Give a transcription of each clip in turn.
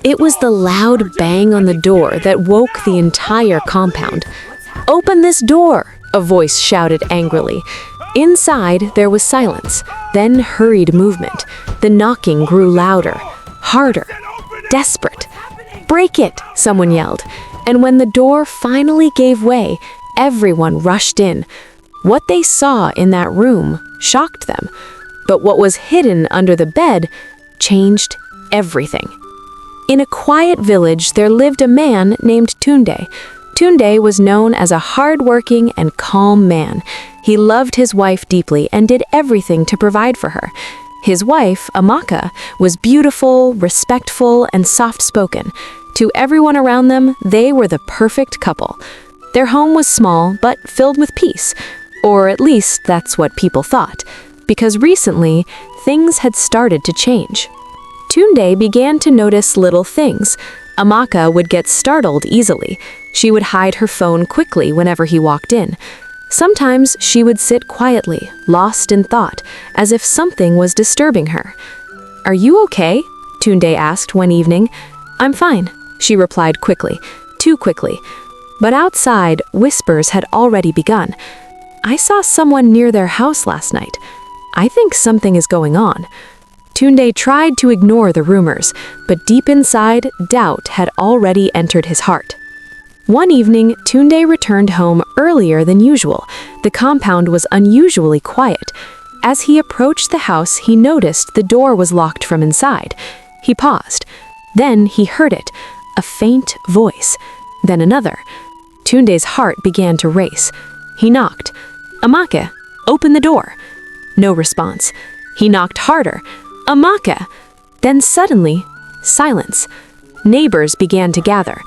It was the loud bang on the door that woke the entire compound. "Open this door!" a voice shouted angrily. Inside, there was silence, then hurried movement. The knocking grew louder, harder, desperate. "Break it!" someone yelled. And when the door finally gave way, everyone rushed in. What they saw in that room shocked them, but what was hidden under the bed changed everything. In a quiet village, there lived a man named Tunde. Tunde was known as a hard-working and calm man. He loved his wife deeply and did everything to provide for her. His wife, Amaka, was beautiful, respectful, and soft-spoken. To everyone around them, they were the perfect couple. Their home was small, but filled with peace. Or at least that's what people thought, because recently, things had started to change. Tunde began to notice little things. Amaka would get startled easily. She would hide her phone quickly whenever he walked in. Sometimes she would sit quietly, lost in thought, as if something was disturbing her. "Are you okay?" Tunde asked one evening. "I'm fine," she replied quickly, too quickly. But outside, whispers had already begun. "I saw someone near their house last night. I think something is going on." Tunde tried to ignore the rumors, but deep inside, doubt had already entered his heart. One evening, Tunde returned home earlier than usual. The compound was unusually quiet. As he approached the house, he noticed the door was locked from inside. He paused. Then he heard it, a faint voice, then another. Tunde's heart began to race. He knocked. "Amaka, open the door." No response. He knocked harder. "Amaka!" Then suddenly, silence. Neighbors began to gather.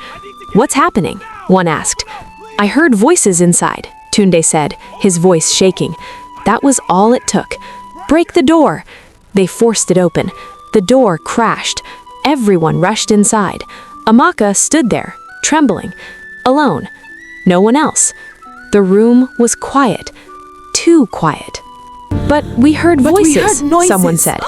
"What's happening?" one asked. "I heard voices inside," Tunde said, his voice shaking. That was all it took. "Break the door!" They forced it open. The door crashed. Everyone rushed inside. Amaka stood there, trembling, alone. No one else. The room was quiet. Too quiet. "But we heard voices," someone said.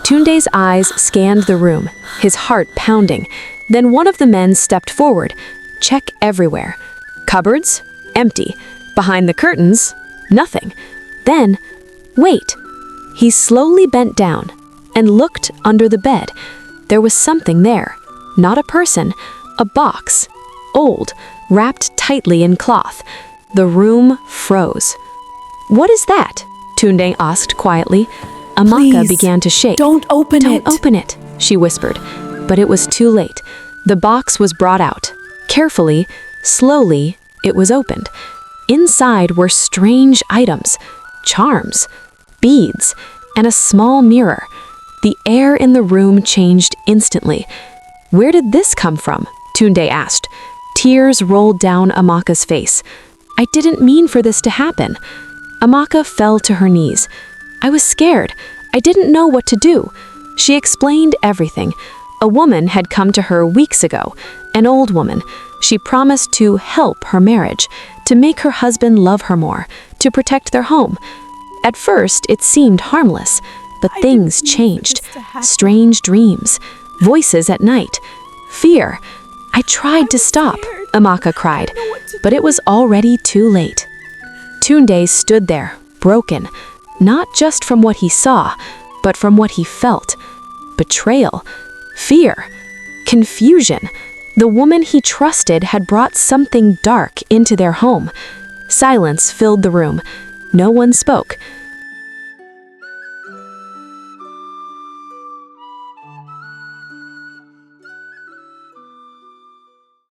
Tunde's eyes scanned the room, his heart pounding. Then one of the men stepped forward. Check everywhere. Cupboards? Empty. Behind the curtains? Nothing. Then, wait. He slowly bent down and looked under the bed. There was something there. Not a person. A box. Old, wrapped tightly in cloth. The room froze. "What is that?" Tunde asked quietly. Amaka began to shake. Don't open it. "Don't open it," she whispered. But it was too late. The box was brought out. Carefully, slowly, it was opened. Inside were strange items, charms, beads, and a small mirror. The air in the room changed instantly. "Where did this come from?" Tunde asked. Tears rolled down Amaka's face. "I didn't mean for this to happen." Amaka fell to her knees. "I was scared. I didn't know what to do." She explained everything. A woman had come to her weeks ago, an old woman. She promised to help her marriage, to make her husband love her more, to protect their home. At first, it seemed harmless, but things changed. Strange dreams, voices at night, fear. "I tried to stop," Amaka cried, but it was already too late. Tunde stood there, broken, not just from what he saw, but from what he felt. Betrayal, fear, confusion. The woman he trusted had brought something dark into their home. Silence filled the room. No one spoke.